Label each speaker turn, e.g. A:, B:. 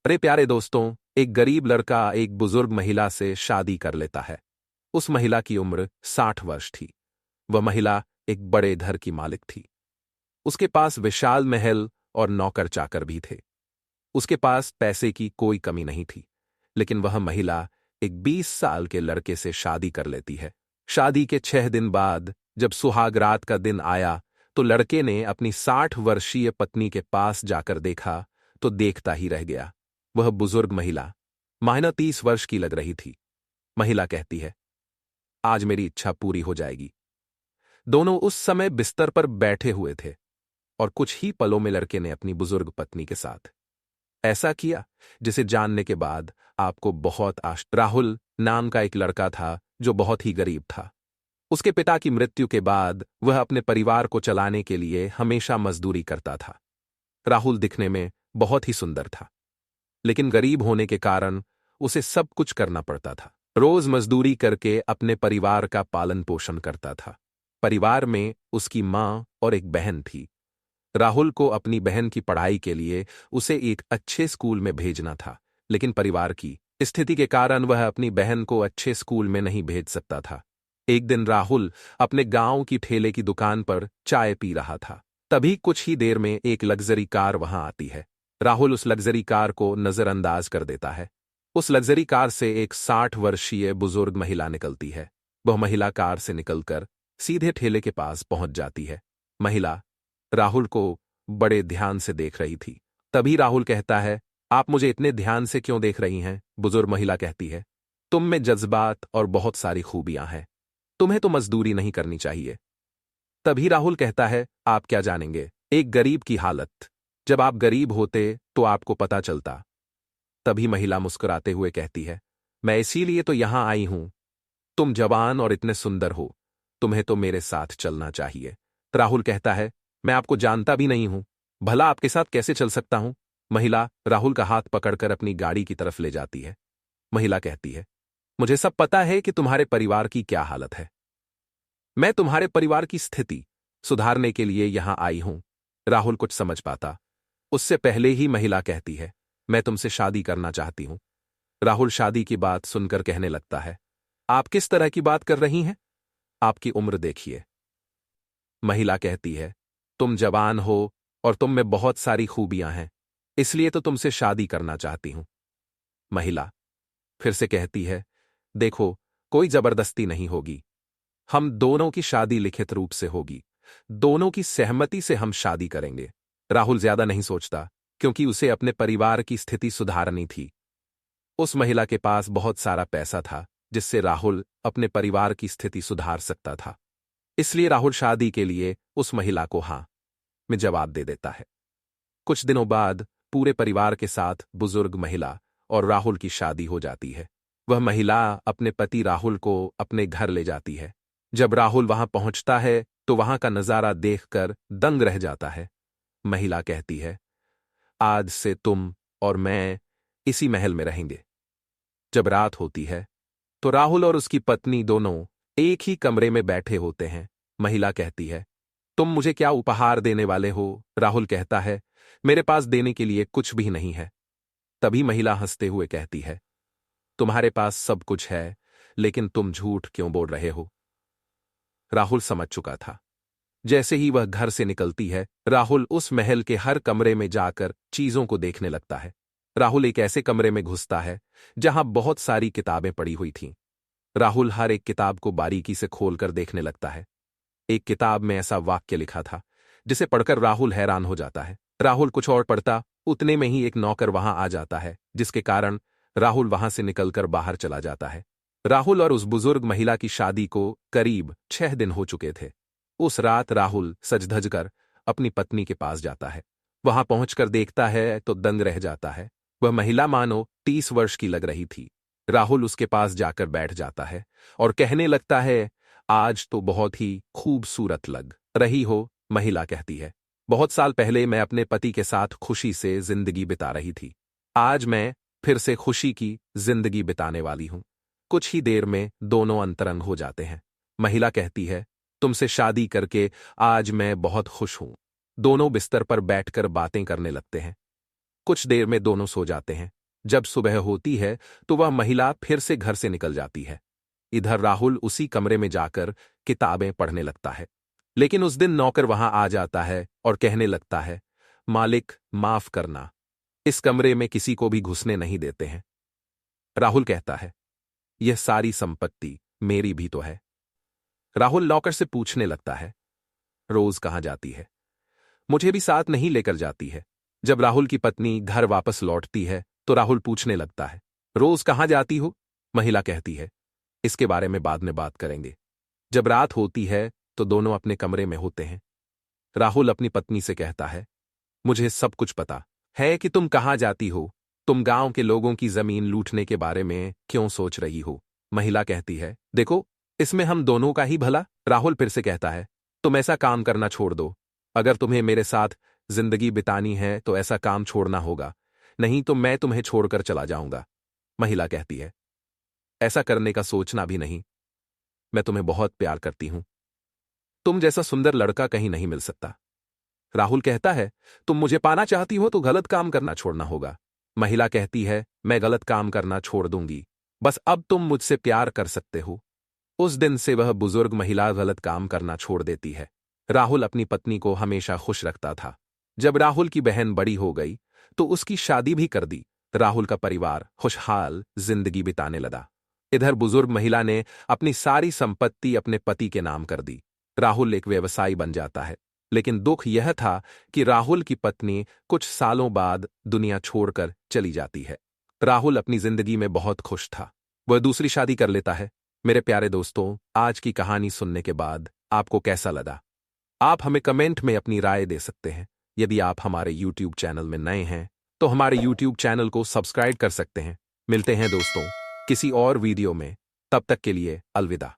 A: अरे प्यारे दोस्तों, एक गरीब लड़का एक बुजुर्ग महिला से शादी कर लेता है। उस महिला की उम्र 60 वर्ष थी। वह महिला एक बड़े घर की मालिक थी। उसके पास विशाल महल और नौकर चाकर भी थे। उसके पास पैसे की कोई कमी नहीं थी। लेकिन वह महिला एक 20 साल के लड़के से शादी कर लेती है। शादी के 6 दिन बाद जब सुहागरात का दिन आया तो लड़के ने अपनी 60 वर्षीय पत्नी के पास जाकर देखा तो देखता ही रह गया। वह बुजुर्ग महिला माहिना 30 वर्ष की लग रही थी। महिला कहती है, आज मेरी इच्छा पूरी हो जाएगी। दोनों उस समय बिस्तर पर बैठे हुए थे और कुछ ही पलों में लड़के ने अपनी बुजुर्ग पत्नी के साथ ऐसा किया जिसे जानने के बाद आपको बहुत राहुल नाम का एक लड़का था जो बहुत ही गरीब था। उसके पिता की मृत्यु के बाद वह अपने परिवार को चलाने के लिए हमेशा मजदूरी करता था। राहुल दिखने में बहुत ही सुंदर था, लेकिन गरीब होने के कारण उसे सब कुछ करना पड़ता था। रोज मजदूरी करके अपने परिवार का पालन पोषण करता था। परिवार में उसकी मां और एक बहन थी। राहुल को अपनी बहन की पढ़ाई के लिए उसे एक अच्छे स्कूल में भेजना था, लेकिन परिवार की स्थिति के कारण वह अपनी बहन को अच्छे स्कूल में नहीं भेज सकता था। एक दिन राहुल अपने गांव की ठेले की दुकान पर चाय पी रहा था। तभी कुछ ही देर में एक लग्जरी कार वहां आती है। राहुल उस लग्जरी कार को नजरअंदाज कर देता है। उस लग्जरी कार से एक 60 वर्षीय बुजुर्ग महिला निकलती है। वह महिला कार से निकलकर सीधे ठेले के पास पहुंच जाती है। महिला राहुल को बड़े ध्यान से देख रही थी। तभी राहुल कहता है, आप मुझे इतने ध्यान से क्यों देख रही हैं? बुजुर्ग महिला कहती है, तुम में जज्बात और बहुत सारी खूबियां हैं। तुम्हें तो मजदूरी नहीं करनी चाहिए। तभी राहुल कहता है, आप क्या जानेंगे एक गरीब की हालत। जब आप गरीब होते तो आपको पता चलता। तभी महिला मुस्कुराते हुए कहती है, मैं इसीलिए तो यहां आई हूं। तुम जवान और इतने सुंदर हो, तुम्हें तो मेरे साथ चलना चाहिए। राहुल कहता है, मैं आपको जानता भी नहीं हूं, भला आपके साथ कैसे चल सकता हूं? महिला राहुल का हाथ पकड़कर अपनी गाड़ी की तरफ ले जाती है। महिला कहती है, मुझे सब पता है कि तुम्हारे परिवार की क्या हालत है। मैं तुम्हारे परिवार की स्थिति सुधारने के लिए यहां आई हूं। राहुल कुछ समझ पाता उससे पहले ही महिला कहती है, मैं तुमसे शादी करना चाहती हूं। राहुल शादी की बात सुनकर कहने लगता है, आप किस तरह की बात कर रही हैं? आपकी उम्र देखिए। महिला कहती है, तुम जवान हो और तुम में बहुत सारी खूबियां हैं, इसलिए तो तुमसे शादी करना चाहती हूं। महिला फिर से कहती है, देखो, कोई जबरदस्ती नहीं होगी। हम दोनों की शादी लिखित रूप से होगी। दोनों की सहमति से हम शादी करेंगे। राहुल ज्यादा नहीं सोचता, क्योंकि उसे अपने परिवार की स्थिति सुधारनी थी। उस महिला के पास बहुत सारा पैसा था, जिससे राहुल अपने परिवार की स्थिति सुधार सकता था। इसलिए राहुल शादी के लिए उस महिला को हाँ में जवाब दे देता है। कुछ दिनों बाद पूरे परिवार के साथ बुजुर्ग महिला और राहुल की शादी हो जाती है। वह महिला अपने पति राहुल को अपने घर ले जाती है। जब राहुल वहां पहुंचता है तो वहां का नजारा देखकर दंग रह जाता है। महिला कहती है, आज से तुम और मैं इसी महल में रहेंगे। जब रात होती है तो राहुल और उसकी पत्नी दोनों एक ही कमरे में बैठे होते हैं। महिला कहती है, तुम मुझे क्या उपहार देने वाले हो? राहुल कहता है, मेरे पास देने के लिए कुछ भी नहीं है। तभी महिला हंसते हुए कहती है, तुम्हारे पास सब कुछ है, लेकिन तुम झूठ क्यों बोल रहे हो? राहुल समझ चुका था। जैसे ही वह घर से निकलती है, राहुल उस महल के हर कमरे में जाकर चीजों को देखने लगता है। राहुल एक ऐसे कमरे में घुसता है जहां बहुत सारी किताबें पड़ी हुई थीं। राहुल हर एक किताब को बारीकी से खोलकर देखने लगता है। एक किताब में ऐसा वाक्य लिखा था जिसे पढ़कर राहुल हैरान हो जाता है। राहुल कुछ और पढ़ता, उतने में ही एक नौकर वहां आ जाता है, जिसके कारण राहुल वहां से निकलकर बाहर चला जाता है। राहुल और उस बुजुर्ग महिला की शादी को करीब 6 दिन हो चुके थे। उस रात राहुल सज-धज कर अपनी पत्नी के पास जाता है। वहां पहुंचकर देखता है तो दंग रह जाता है। वह महिला मानो 30 वर्ष की लग रही थी। राहुल उसके पास जाकर बैठ जाता है और कहने लगता है, आज तो बहुत ही खूबसूरत लग रही हो। महिला कहती है, बहुत साल पहले मैं अपने पति के साथ खुशी से जिंदगी बिता रही थी। आज मैं फिर से खुशी की जिंदगी बिताने वाली हूं। कुछ ही देर में दोनों अंतरंग हो जाते हैं। महिला कहती है, तुमसे शादी करके आज मैं बहुत खुश हूं। दोनों बिस्तर पर बैठकर बातें करने लगते हैं। कुछ देर में दोनों सो जाते हैं। जब सुबह होती है तो वह महिला फिर से घर से निकल जाती है। इधर राहुल उसी कमरे में जाकर किताबें पढ़ने लगता है। लेकिन उस दिन नौकर वहां आ जाता है और कहने लगता है, मालिक माफ करना, इस कमरे में किसी को भी घुसने नहीं देते हैं। राहुल कहता है, यह सारी संपत्ति मेरी भी तो है। राहुल नौकर से पूछने लगता है, रोज कहां जाती है? मुझे भी साथ नहीं लेकर जाती है। जब राहुल की पत्नी घर वापस लौटती है तो राहुल पूछने लगता है, रोज कहां जाती हो? महिला कहती है, इसके बारे में बाद में बात करेंगे। जब रात होती है तो दोनों अपने कमरे में होते हैं। राहुल अपनी पत्नी से कहता है, मुझे सब कुछ पता है कि तुम कहां जाती हो। तुम गांव के लोगों की जमीन लूटने के बारे में क्यों सोच रही हो? महिला कहती है, देखो, इसमें हम दोनों का ही भला। राहुल फिर से कहता है, तुम ऐसा काम करना छोड़ दो। अगर तुम्हें मेरे साथ जिंदगी बितानी है तो ऐसा काम छोड़ना होगा, नहीं तो मैं तुम्हें छोड़कर चला जाऊंगा। महिला कहती है, ऐसा करने का सोचना भी नहीं। मैं तुम्हें बहुत प्यार करती हूं। तुम जैसा सुंदर लड़का कहीं नहीं मिल सकता। राहुल कहता है, तुम मुझे पाना चाहती हो तो गलत काम करना छोड़ना होगा। महिला कहती है, मैं गलत काम करना छोड़ दूंगी, बस अब तुम मुझसे प्यार कर सकते हो। उस दिन से वह बुजुर्ग महिला गलत काम करना छोड़ देती है। राहुल अपनी पत्नी को हमेशा खुश रखता था। जब राहुल की बहन बड़ी हो गई तो उसकी शादी भी कर दी। राहुल का परिवार खुशहाल जिंदगी बिताने लगा। इधर बुजुर्ग महिला ने अपनी सारी संपत्ति अपने पति के नाम कर दी। राहुल एक व्यवसायी बन जाता है। लेकिन दुख यह था कि राहुल की पत्नी कुछ सालों बाद दुनिया छोड़कर चली जाती है। राहुल अपनी जिंदगी में बहुत खुश था। वह दूसरी शादी कर लेता है। मेरे प्यारे दोस्तों, आज की कहानी सुनने के बाद आपको कैसा लगा? आप हमें कमेंट में अपनी राय दे सकते हैं। यदि आप हमारे YouTube चैनल में नए हैं तो हमारे YouTube चैनल को सब्सक्राइब कर सकते हैं। मिलते हैं दोस्तों किसी और वीडियो में। तब तक के लिए अलविदा।